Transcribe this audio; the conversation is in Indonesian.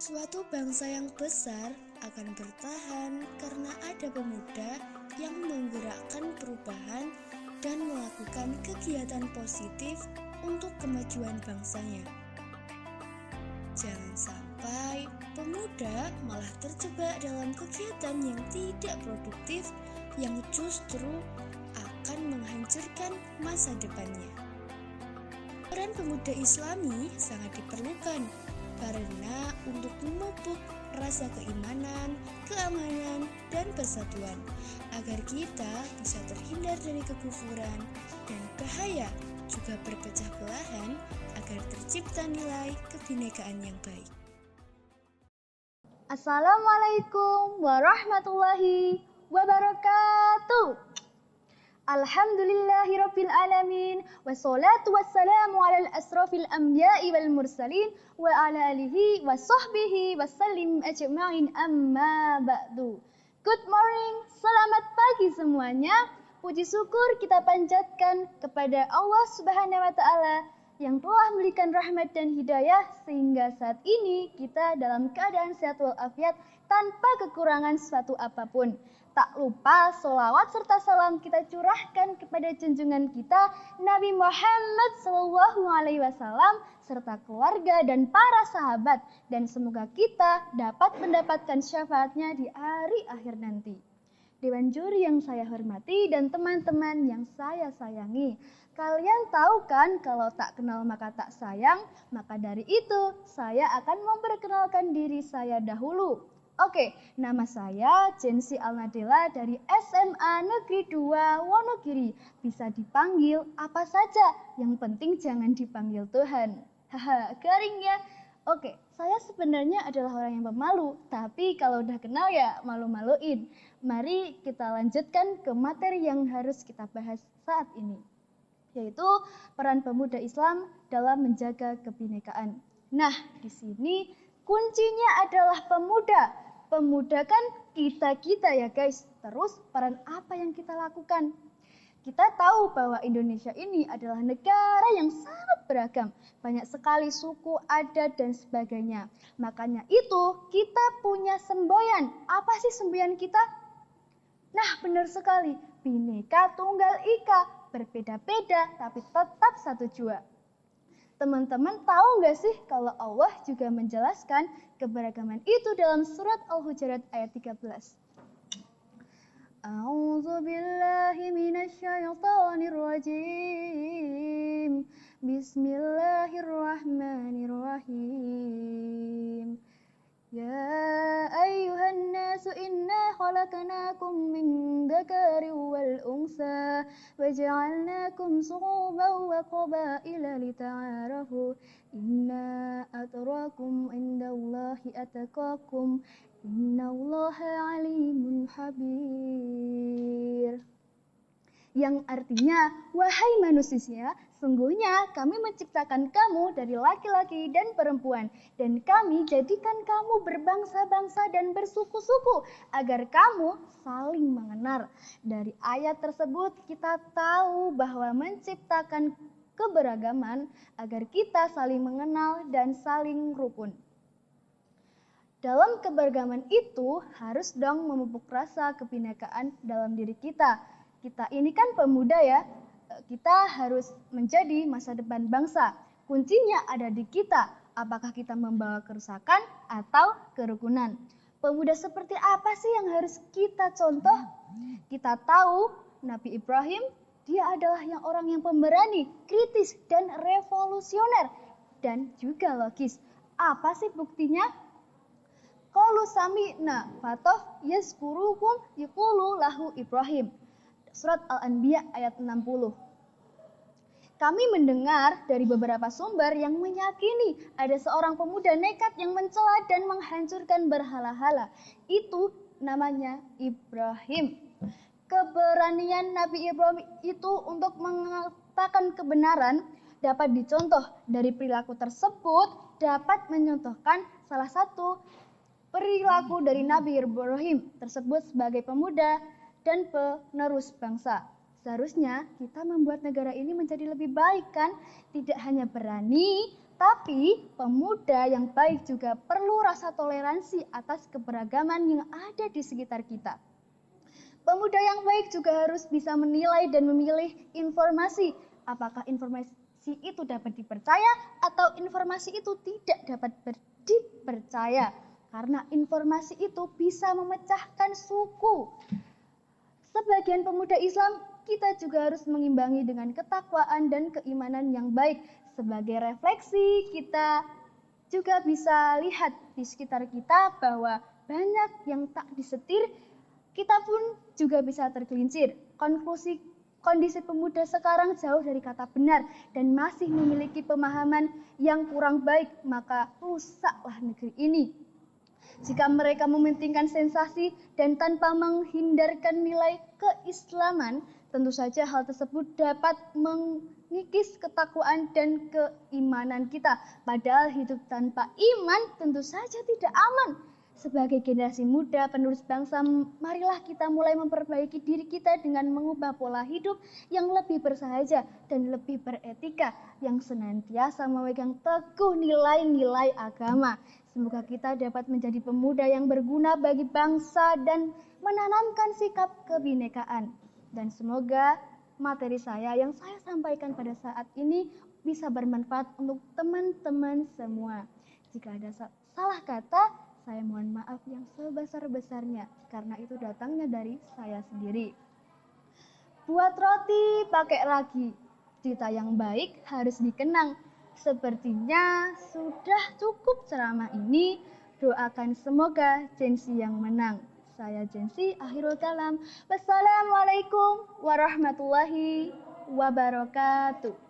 Suatu bangsa yang besar akan bertahan karena ada pemuda yang menggerakkan perubahan dan melakukan kegiatan positif untuk kemajuan bangsanya. Jangan sampai pemuda malah terjebak dalam kegiatan yang tidak produktif yang justru akan menghancurkan masa depannya. Peran pemuda Islami sangat diperlukan karena untuk memupuk rasa keimanan, keamanan, dan persatuan agar kita bisa terhindar dari kekufuran dan bahaya, juga berpecah belahan agar tercipta nilai kebinekaan yang baik. Assalamualaikum warahmatullahi wabarakatuh. Alhamdulillahirabbil alamin wassalatu wassalamu alal asrafil anbiya'i wal mursalin wa ala alihi washabbihi wasallim ajma'in amma ba'du. Good morning, selamat pagi semuanya. Puji syukur kita panjatkan kepada Allah Subhanahu wa taala yang telah memberikan rahmat dan hidayah sehingga saat ini kita dalam keadaan sehat walafiat tanpa kekurangan suatu apapun. Tak lupa sholawat serta salam kita curahkan kepada junjungan kita Nabi Muhammad SAW serta keluarga dan para sahabat, dan semoga kita dapat mendapatkan syafaatnya di hari akhir nanti. Dewan juri yang saya hormati dan teman-teman yang saya sayangi, kalian tahu kan kalau tak kenal maka tak sayang? Maka dari itu saya akan memperkenalkan diri saya dahulu. Oke, nama saya Jensi Alnadela dari SMA Negeri 2 Wonogiri. Bisa dipanggil apa saja, yang penting jangan dipanggil Tuhan. Haha, garing ya. Oke, saya sebenarnya adalah orang yang pemalu, tapi kalau udah kenal ya malu-maluin. Mari kita lanjutkan ke materi yang harus kita bahas saat ini, yaitu peran pemuda Islam dalam menjaga kebinekaan. Nah, di sini kuncinya adalah pemuda. Pemuda kan kita ya guys. Terus peran apa yang kita lakukan? Kita tahu bahwa Indonesia ini adalah negara yang sangat beragam. Banyak sekali suku, adat, dan sebagainya. Makanya itu kita punya semboyan. Apa sih semboyan kita? Nah, benar sekali. Bhinneka Tunggal Ika. Berbeda-beda tapi tetap satu jua. Teman-teman tahu nggak sih kalau Allah juga menjelaskan keberagaman itu dalam surat Al-Hujurat ayat 13. A'udzu billahi minasyaitonir rajim. Bismillahirrahmanirrahim. Ya ayyuhan nasu inna khalaqnakum min dzakarin wal unsa waja'alnakum syu'uban wa qabaila lita'arafu inna atrakum indallahi ataqakum innallaha alimun habir. Yang artinya, wahai manusia, sungguhnya kami menciptakan kamu dari laki-laki dan perempuan, dan kami jadikan kamu berbangsa-bangsa dan bersuku-suku, agar kamu saling mengenal. Dari ayat tersebut kita tahu bahwa menciptakan keberagaman agar kita saling mengenal dan saling rukun. Dalam keberagaman itu harus dong memupuk rasa kebinekaan dalam diri kita. Kita ini kan pemuda ya, kita harus menjadi masa depan bangsa. Kuncinya ada di kita, apakah kita membawa kerusakan atau kerukunan. Pemuda seperti apa sih yang harus kita contoh? Kita tahu Nabi Ibrahim, dia adalah orang yang pemberani, kritis, dan revolusioner. Dan juga logis. Apa sih buktinya? Qalu sami'na fatoh yazkurukum yaqulu lahu Ibrahim. Surat Al-Anbiya ayat 60. Kami mendengar dari beberapa sumber yang meyakini ada seorang pemuda nekat yang mencela dan menghancurkan berhala-hala. Itu namanya Ibrahim. Keberanian Nabi Ibrahim itu untuk mengatakan kebenaran dapat dicontoh dari perilaku tersebut, dapat menyontohkan salah satu perilaku dari Nabi Ibrahim tersebut sebagai pemuda dan penerus bangsa. Seharusnya kita membuat negara ini menjadi lebih baik kan? Tidak hanya berani, Tapi pemuda yang baik juga perlu rasa toleransi atas keberagaman yang ada di sekitar kita. Pemuda yang baik juga harus bisa menilai dan memilih informasi. Apakah informasi itu dapat dipercaya atau informasi itu tidak dapat dipercaya. Karena informasi itu bisa memecahkan suku. Sebagian pemuda Islam, kita juga harus mengimbangi dengan ketakwaan dan keimanan yang baik. Sebagai refleksi, kita juga bisa lihat di sekitar kita bahwa banyak yang tak disetir, kita pun juga bisa tergelincir. Kondisi pemuda sekarang jauh dari kata benar dan masih memiliki pemahaman yang kurang baik, maka rusaklah negeri ini. Jika mereka mementingkan sensasi dan tanpa menghindarkan nilai keislaman, tentu saja hal tersebut dapat mengikis ketakwaan dan keimanan kita. Padahal hidup tanpa iman tentu saja tidak aman. Sebagai generasi muda penerus bangsa, marilah kita mulai memperbaiki diri kita dengan mengubah pola hidup yang lebih bersahaja dan lebih beretika, yang senantiasa memegang teguh nilai-nilai agama. Semoga kita dapat menjadi pemuda yang berguna bagi bangsa dan menanamkan sikap kebinekaan. Dan semoga materi yang saya sampaikan pada saat ini bisa bermanfaat untuk teman-teman semua. Jika ada salah kata, saya mohon maaf yang sebesar-besarnya, karena itu datangnya dari saya sendiri. Buat roti pakai ragi, cerita yang baik harus dikenang. Sepertinya sudah cukup ceramah ini, doakan semoga Jensi yang menang. Saya Jensi, akhirul kalam. Wassalamualaikum warahmatullahi wabarakatuh.